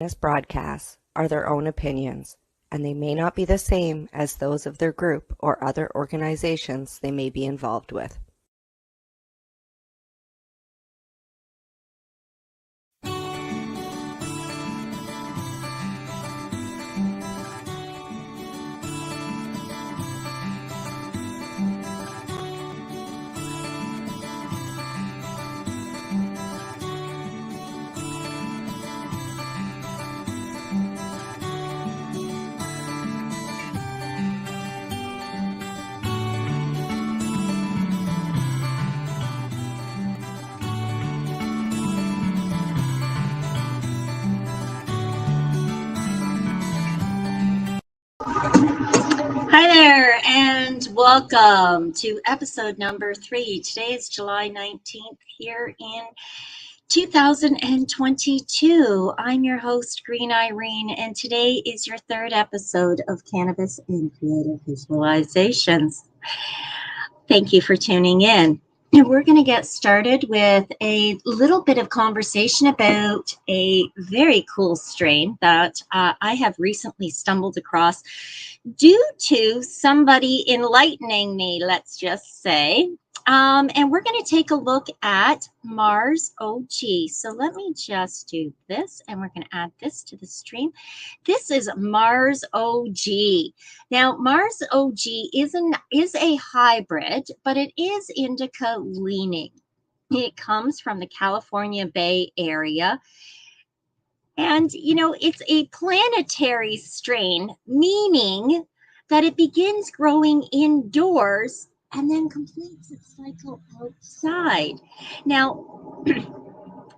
This broadcasts are their own opinions, and they may not be the same as those of their group or other organizations they may be involved with. Hi there, and welcome to episode number 3. Today is July 19th here in 2022. I'm your host, Green Irene, and today is your third episode of Cannabis and Creative Visualizations. Thank you for tuning in. And we're going to get started with a little bit of conversation about a very cool strain that I have recently stumbled across due to somebody enlightening me, let's just say. And we're going to take a look at Mars OG. So let me just do this, and we're going to add this to the stream. This is Mars OG. Now, Mars OG is a hybrid, but it is indica leaning. It comes from the California Bay Area. And, it's a planetary strain, meaning that it begins growing indoors and then completes its cycle outside. Now,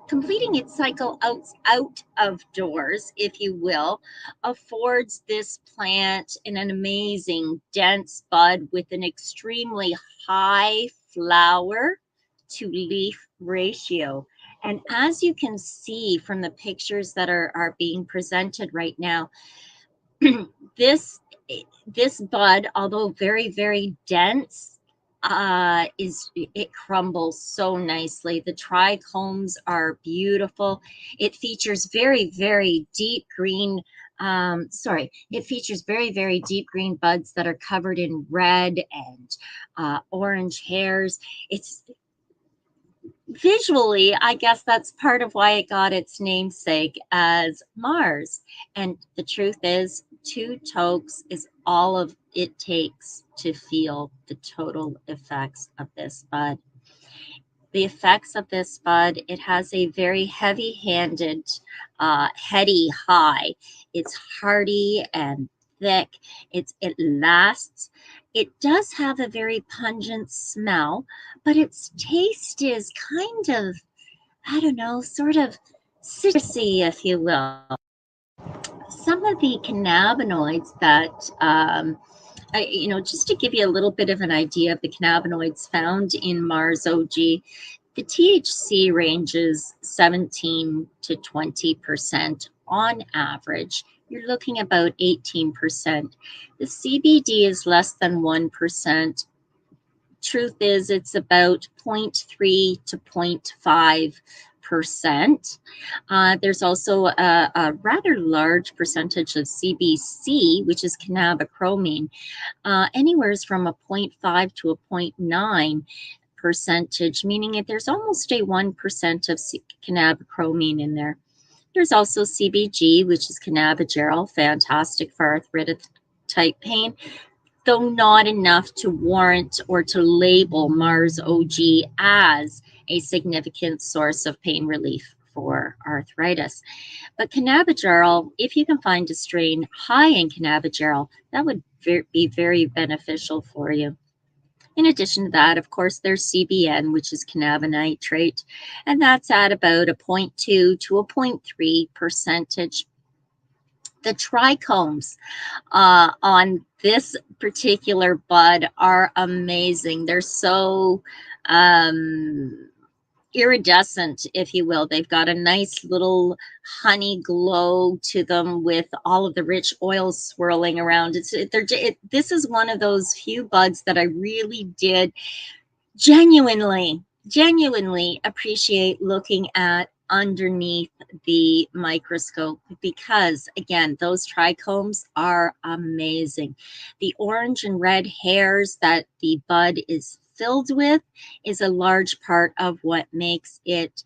completing its cycle out of doors, if you will, affords this plant an amazing dense bud with an extremely high flower to leaf ratio. And as you can see from the pictures that are being presented right now, this bud, although very, very dense, it crumbles so nicely. The trichomes are beautiful. It features very, very deep green. It features very, very deep green buds that are covered in red and orange hairs. It's visually, I guess that's part of why it got its namesake as Mars. And the truth is, 2 tokes is all of it takes to feel the total effects of this bud. The effects of this bud, it has a very heavy-handed, heady high. It's hearty and thick. It lasts. It does have a very pungent smell, but its taste is kind of, I don't know, sort of citrusy, if you will. Some of the cannabinoids that, just to give you a little bit of an idea of the cannabinoids found in Mars OG, the THC ranges 17 to 20% on average. You're looking about 18%. The CBD is less than 1%. Truth is, it's about 0.3 to 0.5%. There's also a rather large percentage of CBC, which is cannabichromene, anywhere from a 0.5 to a 0.9 percentage, meaning that there's almost a 1% of cannabichromene in there. There's also CBG, which is cannabigerol, fantastic for arthritic type pain, though not enough to warrant or to label Mars OG as a significant source of pain relief for arthritis. But cannabigerol, if you can find a strain high in cannabigerol, that would be very beneficial for you. In addition to that, of course, there's CBN, which is cannabinitrate, and that's at about a 0.2 to a 0.3 percentage. The trichomes on this particular bud are amazing. They're so iridescent, if you will. They've got a nice little honey glow to them with all of the rich oils swirling around. This is one of those few buds that I really did genuinely appreciate looking at underneath the microscope, because again, those trichomes are amazing. The orange and red hairs that the bud is filled with is a large part of what makes it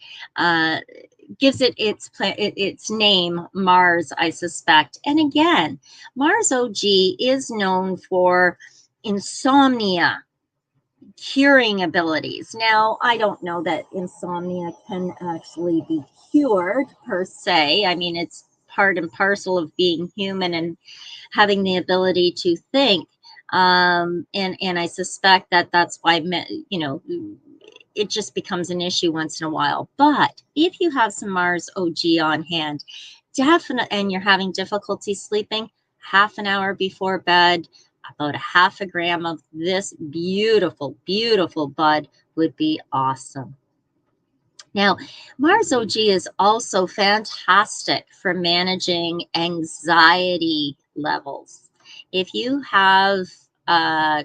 gives it its name, Mars, I suspect. And again, Mars OG is known for insomnia curing abilities. Now, I don't know that insomnia can actually be cured per se. I mean, it's part and parcel of being human and having the ability to think. And I suspect that that's why, you know, it just becomes an issue once in a while. But if you have some Mars OG on hand, definitely, and you're having difficulty sleeping, half an hour before bed, about a half a gram of this beautiful, beautiful bud would be awesome. Now, Mars OG is also fantastic for managing anxiety levels. If you have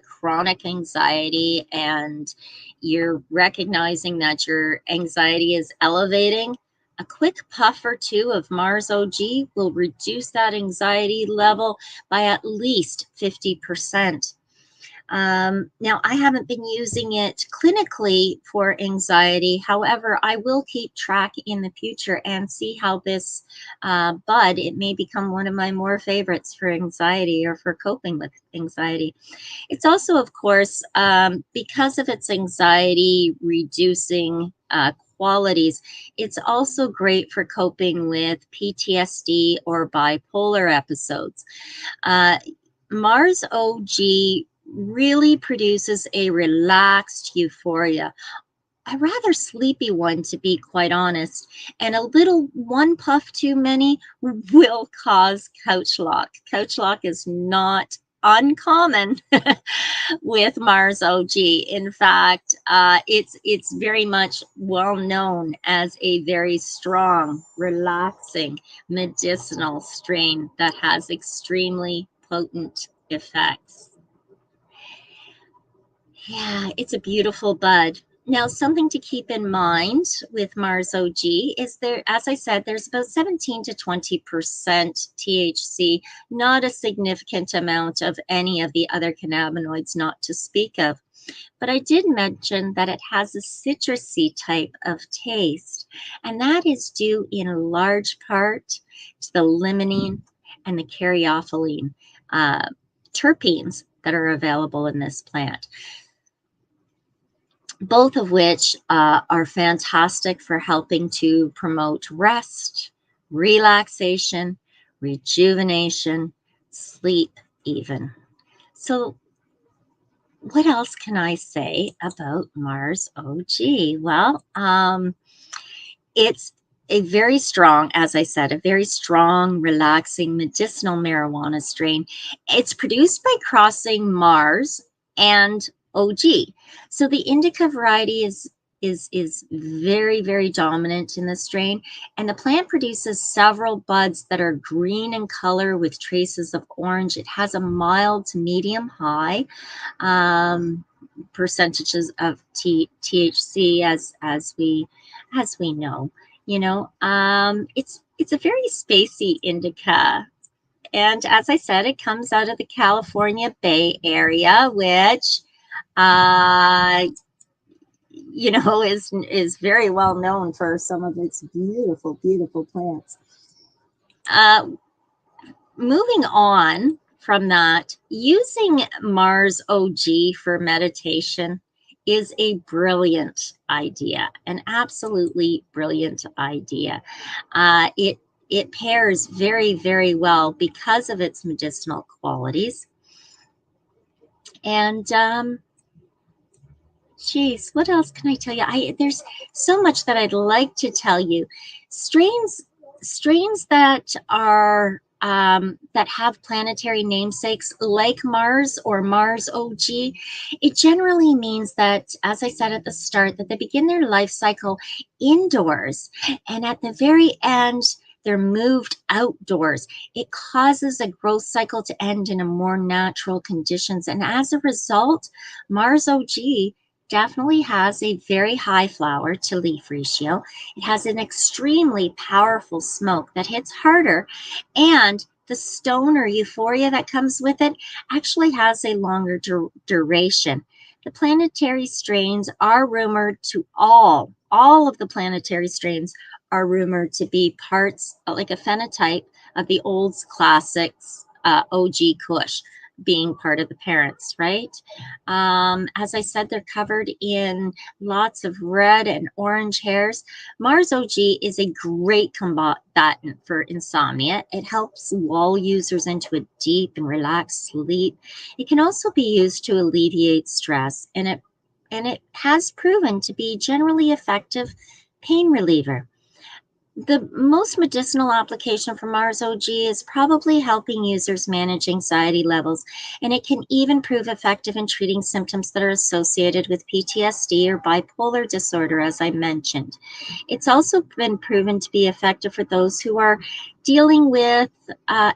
chronic anxiety and you're recognizing that your anxiety is elevating, a quick puff or two of Mars OG will reduce that anxiety level by at least 50%. Now, I haven't been using it clinically for anxiety. However, I will keep track in the future and see how this bud, it may become one of my more favorites for anxiety or for coping with anxiety. It's also, of course, because of its anxiety reducing qualities, it's also great for coping with PTSD or bipolar episodes. Mars OG really produces a relaxed euphoria, a rather sleepy one, to be quite honest, and a little one puff too many will cause couch lock. Couch lock is not uncommon with Mars OG. In fact, it's very much well known as a very strong, relaxing, medicinal strain that has extremely potent effects. Yeah, it's a beautiful bud. Now, something to keep in mind with Mars OG is there, as I said, there's about 17 to 20% THC, not a significant amount of any of the other cannabinoids, not to speak of. But I did mention that it has a citrusy type of taste, and that is due in large part to the limonene and the caryophyllene terpenes that are available in this plant, both of which are fantastic for helping to promote rest, relaxation, rejuvenation, sleep even. So what else can I say about Mars OG? Well, it's a very strong, as I said, a very strong, relaxing medicinal marijuana strain. It's produced by crossing Mars and OG. So the indica variety is very, very dominant in the strain, and the plant produces several buds that are green in color with traces of orange. It has a mild to medium high percentages of THC, as we know. You know, it's a very spacey indica. And as I said, it comes out of the California Bay Area, which, you know, is very well known for some of its beautiful, beautiful plants. Moving on from that, using Mars OG for meditation is a brilliant idea, an absolutely brilliant idea. It pairs very, very well because of its medicinal qualities. And geez, what else can I tell you? There's so much that I'd like to tell you. Strains that are that have planetary namesakes like Mars or Mars OG, it generally means that, as I said at the start, that they begin their life cycle indoors, and at the very end, they're moved outdoors. It causes a growth cycle to end in a more natural conditions, and as a result, Mars OG definitely has a very high flower to leaf ratio. It has an extremely powerful smoke that hits harder, and the stoner euphoria that comes with it actually has a longer duration. The planetary strains are rumored to all of the planetary strains are rumored to be parts, like a phenotype of the old classics, OG Kush, being part of the parents, right? As I said, they're covered in lots of red and orange hairs. Mars OG is a great combatant for insomnia. It helps lull users into a deep and relaxed sleep. It can also be used to alleviate stress, and it has proven to be generally effective pain reliever. The most medicinal application for Mars OG is probably helping users manage anxiety levels, and it can even prove effective in treating symptoms that are associated with PTSD or bipolar disorder, as I mentioned. It's also been proven to be effective for those who are dealing with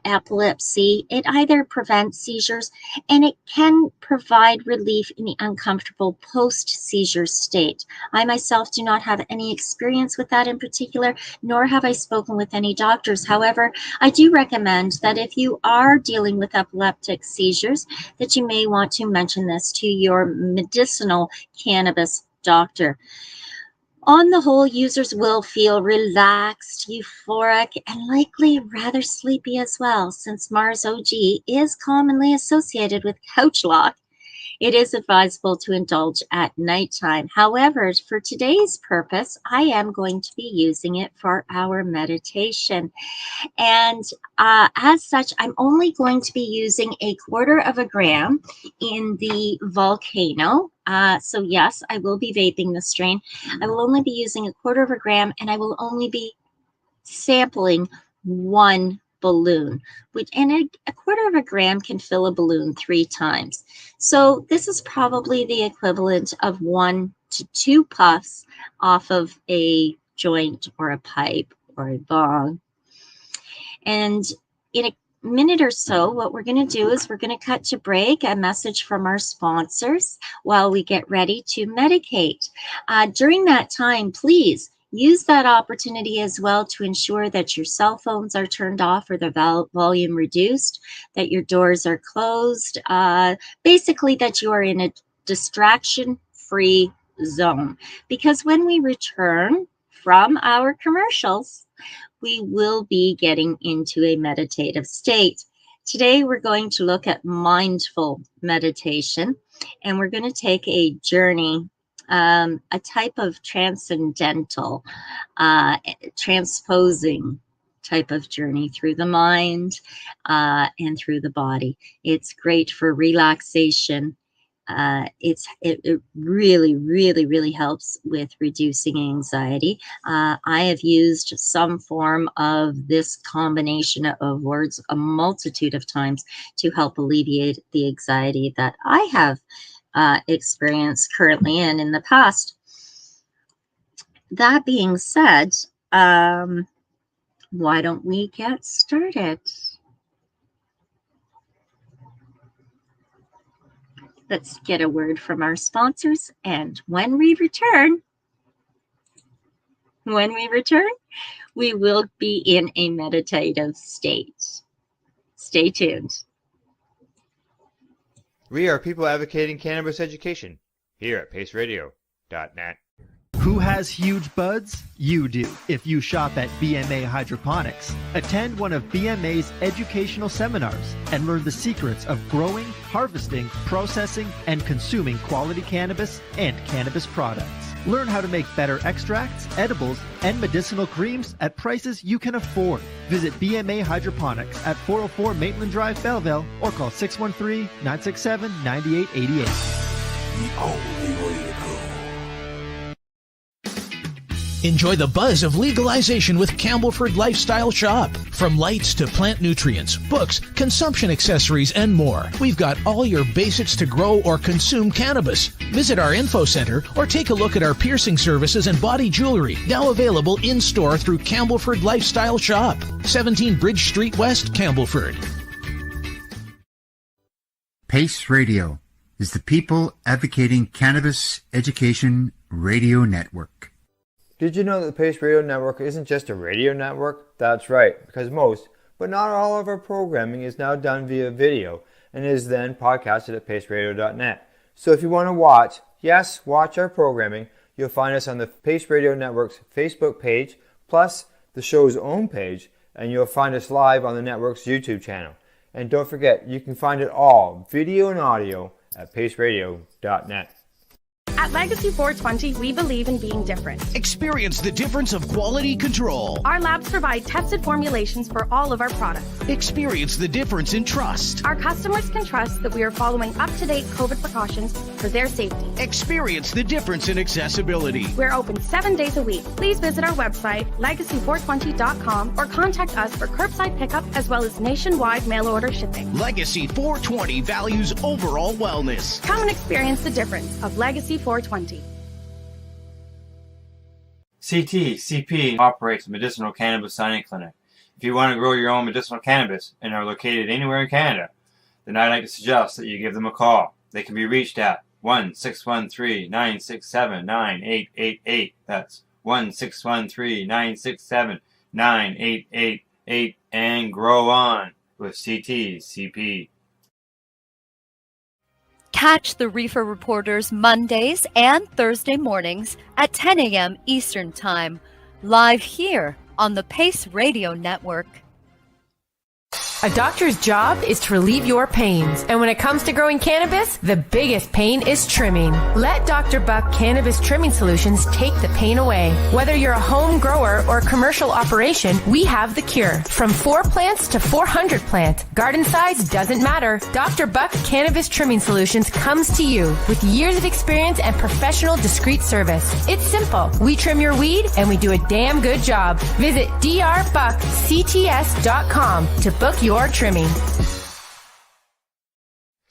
epilepsy. It either prevents seizures, and it can provide relief in the uncomfortable post-seizure state. I myself do not have any experience with that in particular, nor have I spoken with any doctors. However, I do recommend that if you are dealing with epileptic seizures, that you may want to mention this to your medicinal cannabis doctor. On the whole, users will feel relaxed, euphoric, and likely rather sleepy as well, since Mars OG is commonly associated with couch lock. It is advisable to indulge at nighttime. However, for today's purpose, I am going to be using it for our meditation. And as such, I'm only going to be using 1/4 gram in the Volcano. So yes, I will be vaping the strain. I will only be using 1/4 gram, and I will only be sampling one balloon, and 1/4 gram can fill a balloon 3 times. So this is probably the equivalent of 1 to 2 puffs off of a joint or a pipe or a bong. And in a minute or so, what we're going to do is we're going to cut to break, a message from our sponsors, while we get ready to medicate. During that time, please use that opportunity as well to ensure that your cell phones are turned off or the volume reduced, that your doors are closed, basically that you are in a distraction-free zone. Because when we return from our commercials, we will be getting into a meditative state. Today, we're going to look at mindful meditation, and we're going to take a journey, a type of transcendental, transposing type of journey through the mind and through the body. It's great for relaxation. It really, really, really helps with reducing anxiety. I have used some form of this combination of words a multitude of times to help alleviate the anxiety that I have experienced currently and in the past. That being said, why don't we get started? Let's get a word from our sponsors, and when we return, we will be in a meditative state. Stay tuned. We are people advocating cannabis education here at paceradio.net. Who has huge buds? You do. If you shop at BMA Hydroponics, attend one of BMA's educational seminars and learn the secrets of growing, harvesting, processing, and consuming quality cannabis and cannabis products. Learn how to make better extracts, edibles, and medicinal creams at prices you can afford. Visit BMA Hydroponics at 404 Maitland Drive, Belleville, or call 613-967-9888. The only way to go. Enjoy the buzz of legalization with Campbellford Lifestyle Shop. From lights to plant nutrients, books, consumption accessories, and more, we've got all your basics to grow or consume cannabis. Visit our info center or take a look at our piercing services and body jewelry, now available in-store through Campbellford Lifestyle Shop, 17 Bridge Street West, Campbellford. Pace Radio, is the People Advocating Cannabis Education Radio Network. Did you know that the Pace Radio Network isn't just a radio network? That's right, because most, but not all of our programming is now done via video and is then podcasted at paceradio.net. So if you want to watch our programming, you'll find us on the Pace Radio Network's Facebook page, plus the show's own page, and you'll find us live on the network's YouTube channel. And don't forget, you can find it all, video and audio, at paceradio.net. At Legacy 420, we believe in being different. Experience the difference of quality control. Our labs provide tested formulations for all of our products. Experience the difference in trust. Our customers can trust that we are following up-to-date COVID precautions for their safety. Experience the difference in accessibility. We're open 7 days a week. Please visit our website, legacy420.com, or contact us for curbside pickup as well as nationwide mail order shipping. Legacy 420 values overall wellness. Come and experience the difference of Legacy 420. CP operates a medicinal cannabis signing clinic. If you want to grow your own medicinal cannabis and are located anywhere in Canada, then I'd like to suggest that you give them a call. They can be reached at 1-613-967-9888. That's 1-613-967-9888, and grow on with CP. Catch the Reefer Reporters Mondays and Thursday mornings at 10 a.m. Eastern Time, live here on the Pace Radio Network. A doctor's job is to relieve your pains, and when it comes to growing cannabis, the biggest pain is trimming. Let Dr. Buck Cannabis Trimming Solutions take the pain away. Whether you're a home grower or commercial operation, we have the cure. From 4 plants to 400 plants, garden size doesn't matter. Dr. Buck Cannabis Trimming Solutions comes to you with years of experience and professional discreet service. It's simple. We trim your weed, and we do a damn good job. Visit drbuckcts.com to book your trimming.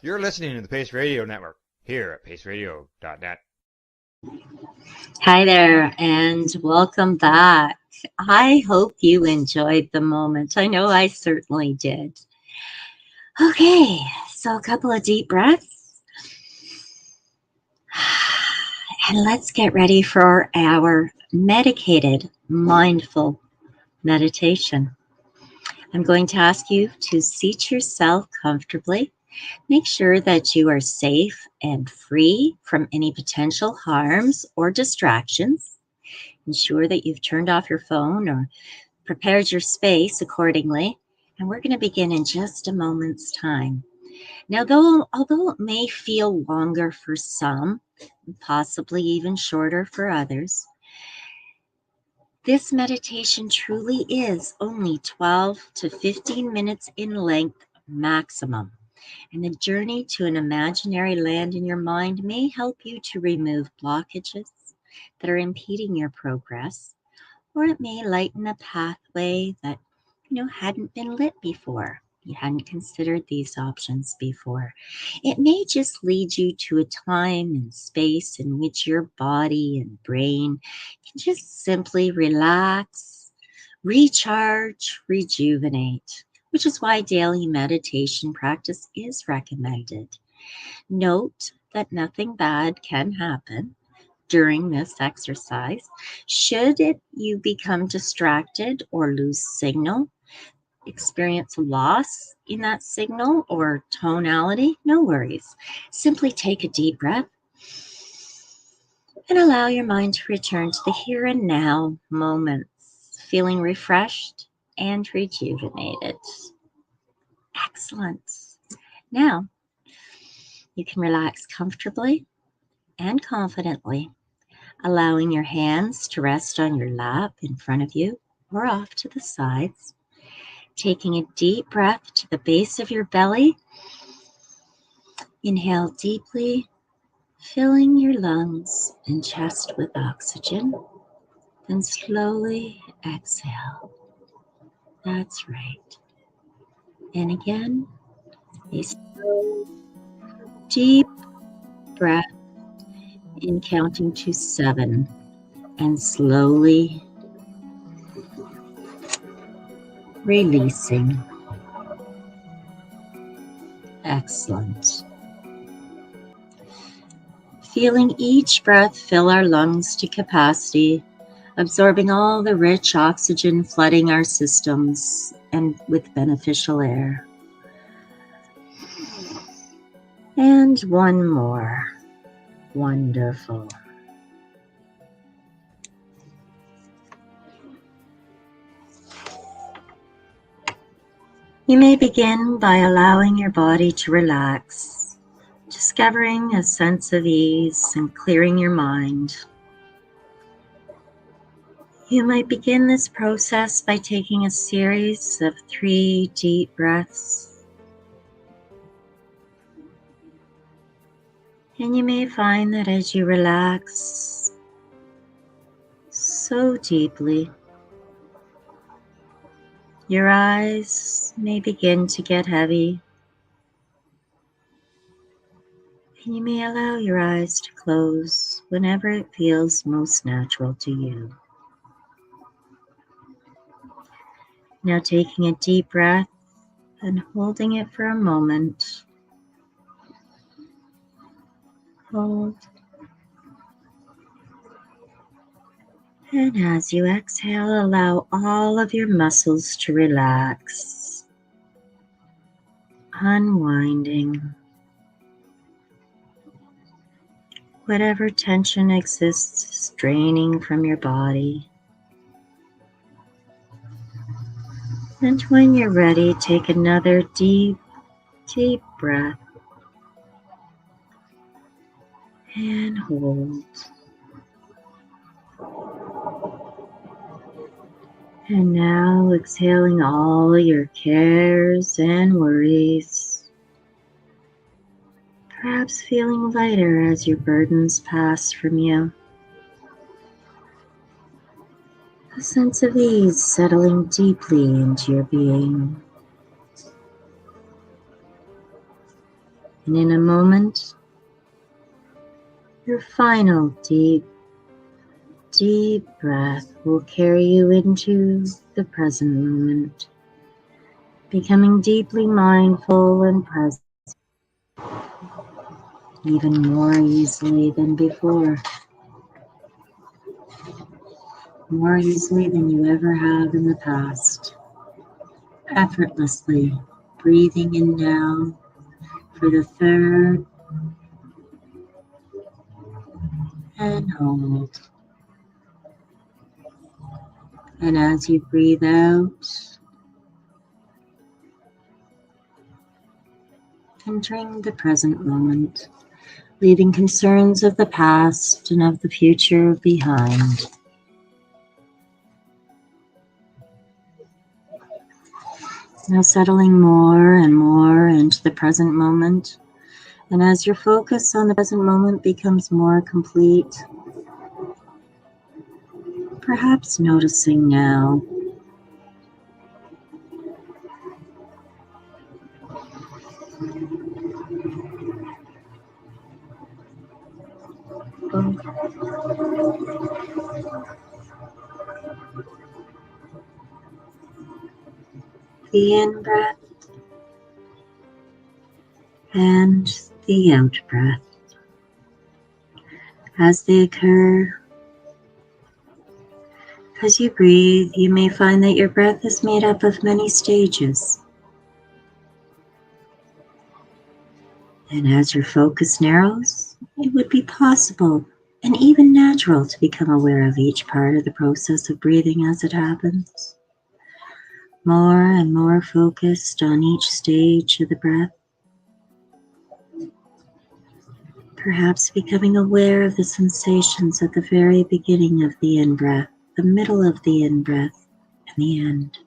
You're listening to the Pace Radio Network here at paceradio.net. Hi there, and welcome back. I hope you enjoyed the moment. I know I certainly did. Okay, so a couple of deep breaths. And let's get ready for our medicated, mindful meditation. I'm going to ask you to seat yourself comfortably. Make sure that you are safe and free from any potential harms or distractions. Ensure that you've turned off your phone or prepared your space accordingly. And we're going to begin in just a moment's time. Now, although it may feel longer for some, possibly even shorter for others, this meditation truly is only 12 to 15 minutes in length maximum. And the journey to an imaginary land in your mind may help you to remove blockages that are impeding your progress, or it may lighten a pathway that hadn't been lit before. You hadn't considered these options before. It may just lead you to a time and space in which your body and brain can just simply relax, recharge, rejuvenate, which is why daily meditation practice is recommended. Note that nothing bad can happen during this exercise. Should you become distracted or lose signal, experience a loss in that signal or tonality, no worries. Simply take a deep breath and allow your mind to return to the here and now moments, feeling refreshed and rejuvenated. Excellent. Now, you can relax comfortably and confidently, allowing your hands to rest on your lap in front of you or off to the sides. Taking a deep breath to the base of your belly. Inhale deeply, filling your lungs and chest with oxygen. Then slowly exhale. That's right. And again, a slow, deep breath in counting to 7 and slowly releasing. Excellent. feeling each breath fill our lungs to capacity, absorbing all the rich oxygen flooding our systems and with beneficial air. And one more. Wonderful. You may begin by allowing your body to relax, discovering a sense of ease and clearing your mind. You might begin this process by taking a series of 3 deep breaths. And you may find that as you relax so deeply, your eyes may begin to get heavy, and you may allow your eyes to close whenever it feels most natural to you. Now taking a deep breath and holding it for a moment. Hold. And as you exhale, allow all of your muscles to relax, unwinding whatever tension exists, draining from your body. And when you're ready, take another deep, deep breath and hold. And now exhaling all your cares and worries, perhaps feeling lighter as your burdens pass from you. A sense of ease settling deeply into your being. And in a moment, your final deep, deep breath will carry you into the present moment, becoming deeply mindful and present, even more easily than before, more easily than you ever have in the past, effortlessly breathing in now for the 3rd and hold. And as you breathe out, entering the present moment, leaving concerns of the past and of the future behind. Now settling more and more into the present moment, and as your focus on the present moment becomes more complete, perhaps noticing now the in-breath and the out-breath. As they occur, as you breathe, you may find that your breath is made up of many stages. And as your focus narrows, it would be possible and even natural to become aware of each part of the process of breathing as it happens. More and more focused on each stage of the breath. Perhaps becoming aware of the sensations at the very beginning of the in-breath, the middle of the in-breath, and the end.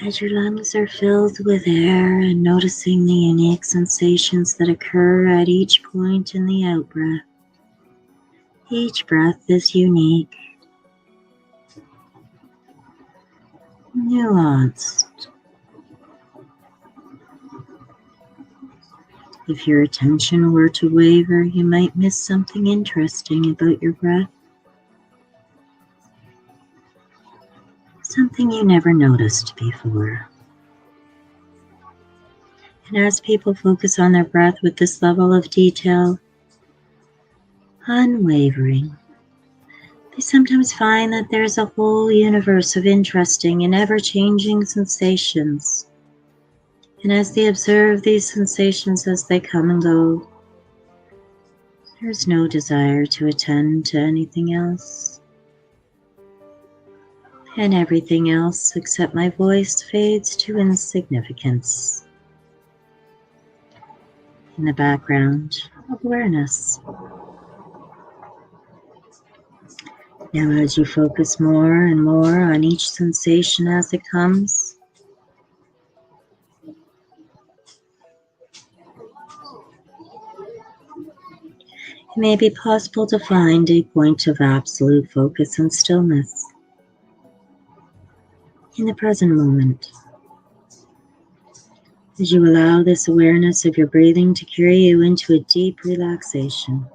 As your lungs are filled with air and noticing the unique sensations that occur at each point in the out-breath. Each breath is unique, nuanced. If your attention were to waver, you might miss something interesting about your breath. Something you never noticed before. And as people focus on their breath with this level of detail, unwavering, they sometimes find that there's a whole universe of interesting and ever-changing sensations. And as they observe these sensations as they come and go, there's no desire to attend to anything else. And everything else except my voice fades to insignificance. In the background, awareness. Now as you focus more and more on each sensation as it comes, it may be possible to find a point of absolute focus and stillness in the present moment. As you allow this awareness of your breathing to carry you into a deep relaxation.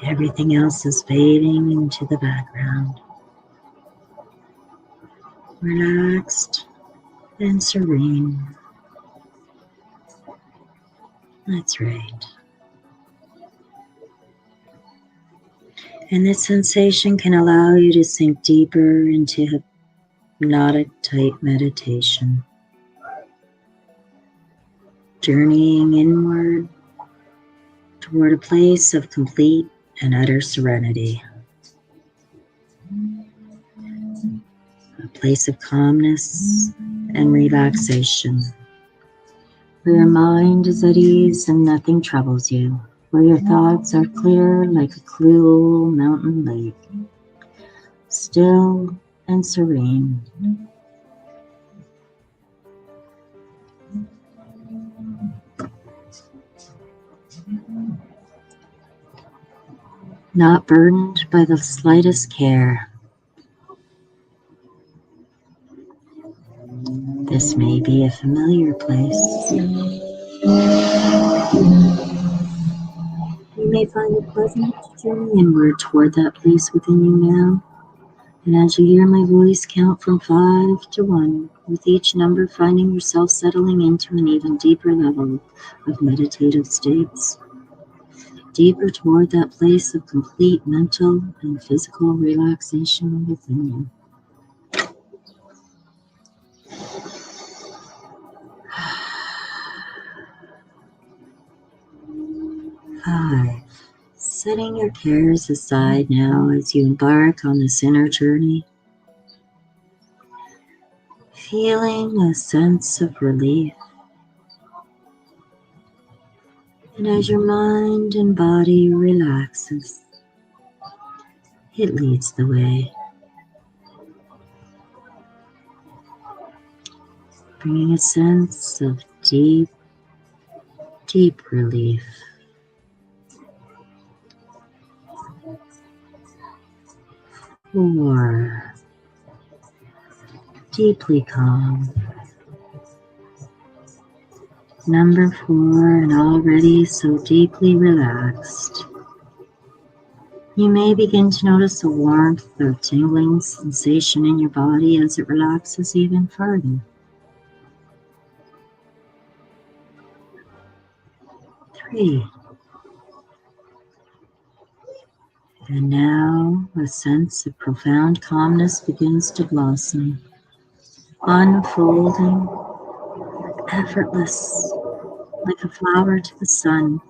Everything else is fading into the background. Relaxed and serene. That's right. And this sensation can allow you to sink deeper into hypnotic type meditation. Journeying inward toward a place of complete and utter serenity. A place of calmness and relaxation. Where your mind is at ease and nothing troubles you. Where your thoughts are clear like a cool mountain lake. Still and serene. Not burdened by the slightest care. This may be a familiar place. You may find it pleasant to journey inward toward that place within you now. And as you hear my voice count from 5 to 1, with each number finding yourself settling into an even deeper level of meditative states. Deeper toward that place of complete mental and physical relaxation within you. 5. Setting your cares aside now as you embark on this inner journey. Feeling a sense of relief. And as your mind and body relaxes, it leads the way. Bringing a sense of deep, deep relief. 4. Deeply calm. Number 4, and already so deeply relaxed. You may begin to notice a warmth or tingling sensation in your body as it relaxes even further. 3. And now a sense of profound calmness begins to blossom, unfolding, effortless, like a flower to the sun.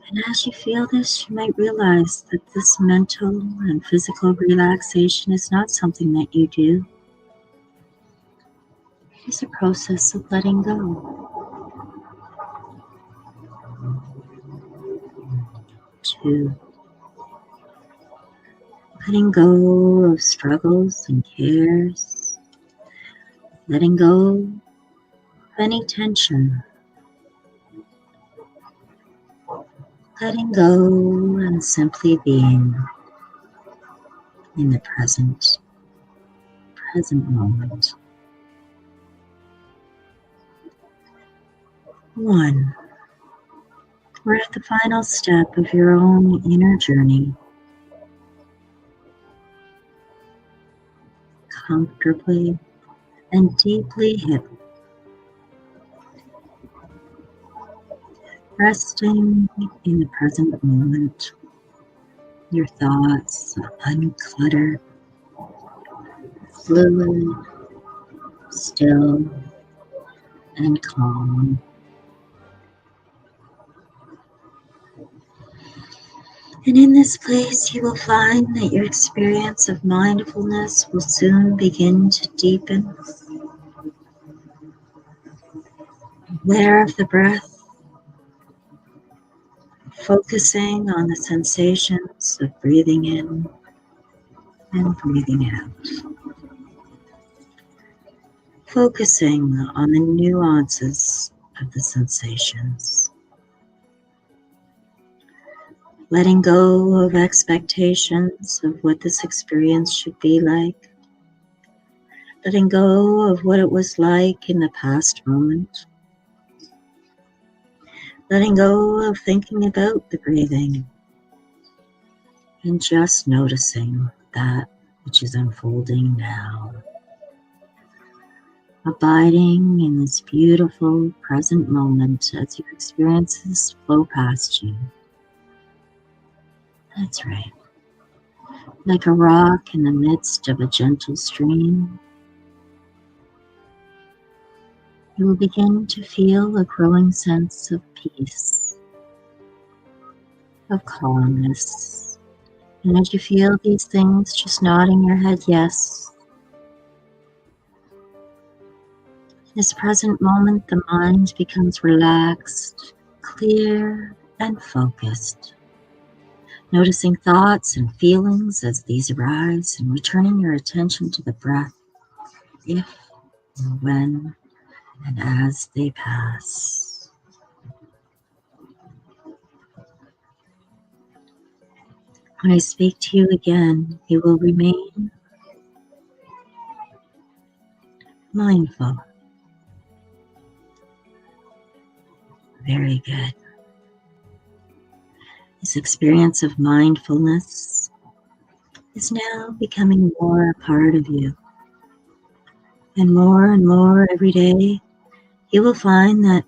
And as you feel this, you might realize that this mental and physical relaxation is not something that you do. It's a process of letting go. 2. Letting go of struggles and cares. Letting go of any tension. Letting go and simply being in the present moment. 1. We're at the final step of your own inner journey. Comfortably and deeply resting in the present moment. Your thoughts uncluttered, fluid, still, and calm. And in this place, you will find that your experience of mindfulness will soon begin to deepen. Aware of the breath, focusing on the sensations of breathing in and breathing out. Focusing on the nuances of the sensations. Letting go of expectations of what this experience should be like. Letting go of what it was like in the past moment. Letting go of thinking about the breathing. And just noticing that which is unfolding now. Abiding in this beautiful present moment as your experiences flow past you. That's right. Like a rock in the midst of a gentle stream, you will begin to feel a growing sense of peace, of calmness. And as you feel these things, just nodding your head yes. In this present moment, the mind becomes relaxed, clear, and focused. Noticing thoughts and feelings as these arise and returning your attention to the breath, if and when and as they pass. When I speak to you again, you will remain mindful. Very good. This experience of mindfulness is now becoming more a part of you. And more every day, you will find that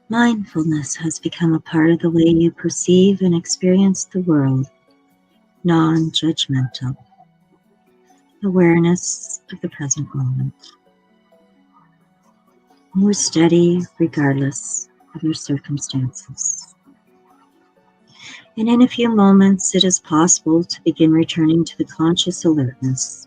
mindfulness has become a part of the way you perceive and experience the world, non-judgmental. Awareness of the present moment. More steady regardless of your circumstances. And in a few moments, it is possible to begin returning to the conscious alertness.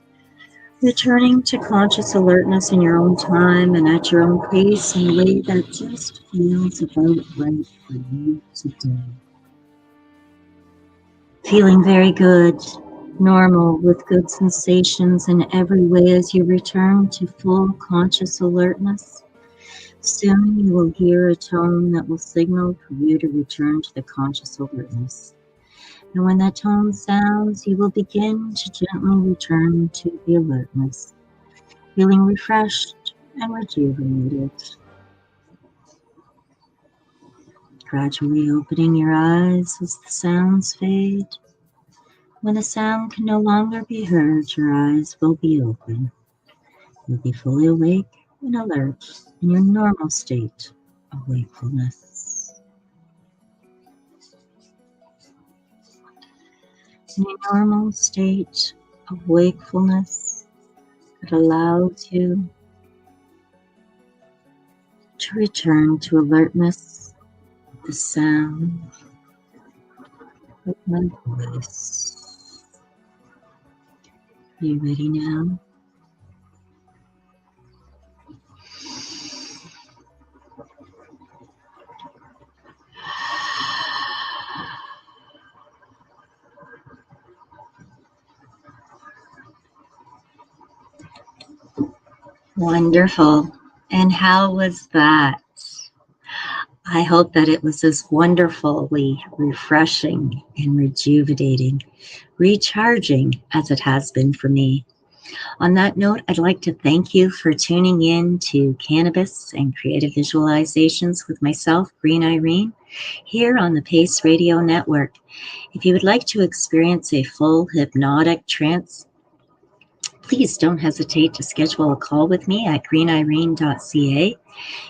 Returning to conscious alertness in your own time and at your own pace in a way that just feels about right for you today. Feeling very good, normal, with good sensations in every way as you return to full conscious alertness. Soon you will hear a tone that will signal for you to return to the conscious alertness. And when that tone sounds, you will begin to gently return to the alertness, feeling refreshed and rejuvenated. Gradually opening your eyes as the sounds fade. When the sound can no longer be heard, your eyes will be open. You'll be fully awake and alert in your normal state of wakefulness. In a normal state of wakefulness that allows you to return to alertness with the sound of my voice. Are you ready now? Wonderful. And how was that? I hope that it was as wonderfully refreshing and rejuvenating, recharging as it has been for me. On that note, I'd like to thank you for tuning in to Cannabis and Creative Visualizations with myself, Green Irene, here on the Pace Radio Network. If you would like to experience a full hypnotic trance, please don't hesitate to schedule a call with me at greenirene.ca.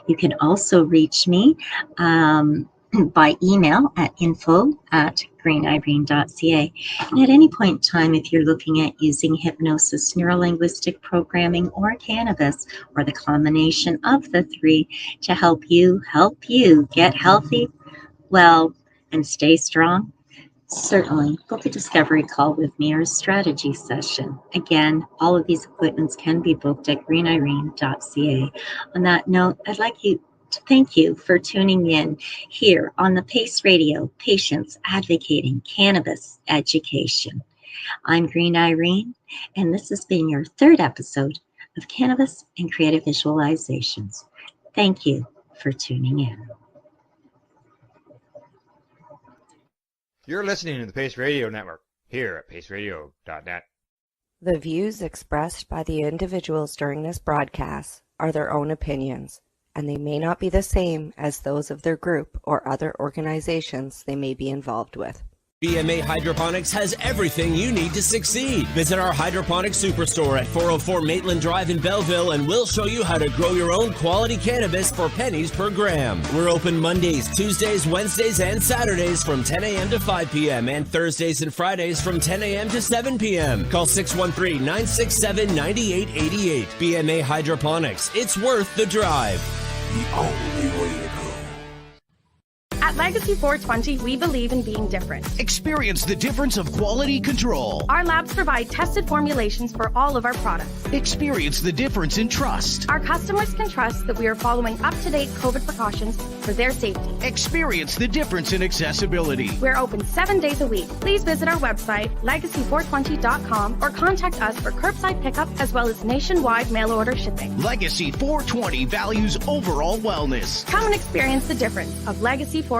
You can also reach me by email at info@greenirene.ca. And at any point in time, if you're looking at using hypnosis, neurolinguistic programming, or cannabis, or the combination of the three to help you get healthy, well, and stay strong, certainly book a discovery call with me or a strategy session. Again, all of these appointments can be booked at greenirene.ca. On that note, I'd like to thank you for tuning in here on the PACE Radio, Patients Advocating Cannabis Education. I'm Green Irene, and this has been your third episode of Cannabis and Creative Visualizations. Thank you for tuning in. You're listening to the Pace Radio Network here at paceradio.net. The views expressed by the individuals during this broadcast are their own opinions, and they may not be the same as those of their group or other organizations they may be involved with. BMA Hydroponics has everything you need to succeed. Visit our hydroponics superstore at 404 Maitland Drive in Belleville, and we'll show you how to grow your own quality cannabis for pennies per gram. We're open Mondays, Tuesdays, Wednesdays, and Saturdays from 10 a.m. to 5 p.m. and Thursdays and Fridays from 10 a.m. to 7 p.m. Call 613-967-9888. BMA Hydroponics. It's worth the drive. The only way to go. At Legacy 420, we believe in being different. Experience the difference of quality control. Our labs provide tested formulations for all of our products. Experience the difference in trust. Our customers can trust that we are following up-to-date COVID precautions for their safety. Experience the difference in accessibility. We're open 7 days a week. Please visit our website, legacy420.com, or contact us for curbside pickup as well as nationwide mail order shipping. Legacy 420 values overall wellness. Come and experience the difference of Legacy 420.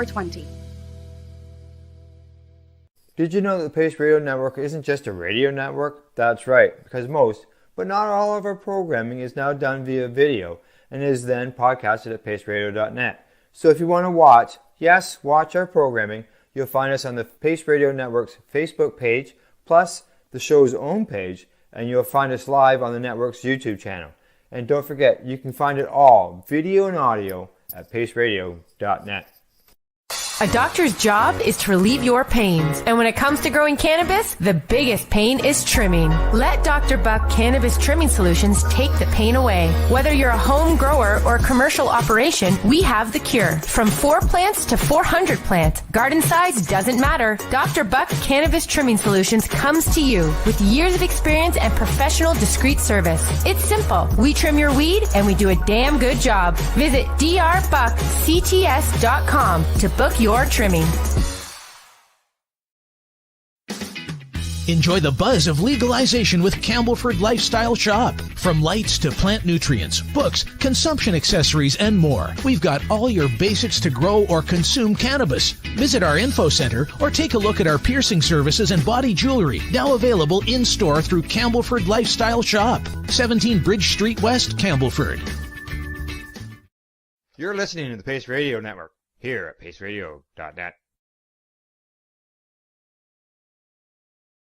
Did you know that the Pace Radio Network isn't just a radio network? That's right, because most, but not all of our programming is now done via video and is then podcasted at paceradio.net. So if you want to watch our programming, you'll find us on the Pace Radio Network's Facebook page, plus the show's own page, and you'll find us live on the network's YouTube channel. And don't forget, you can find it all, video and audio, at paceradio.net. A doctor's job is to relieve your pains. And when it comes to growing cannabis, the biggest pain is trimming. Let Dr. Buck Cannabis Trimming Solutions take the pain away. Whether you're a home grower or a commercial operation, we have the cure. From 4 plants to 400 plants, garden size doesn't matter. Dr. Buck Cannabis Trimming Solutions comes to you with years of experience and professional discreet service. It's simple. We trim your weed and we do a damn good job. Visit drbuckcts.com to book your trimming. Enjoy the buzz of legalization with Campbellford Lifestyle Shop. From lights to plant nutrients, books, consumption accessories, and more, we've got all your basics to grow or consume cannabis. Visit our info center or take a look at our piercing services and body jewelry, now available in-store through Campbellford Lifestyle Shop, 17 Bridge Street West, Campbellford. You're listening to the Pace Radio Network here at paceradio.net.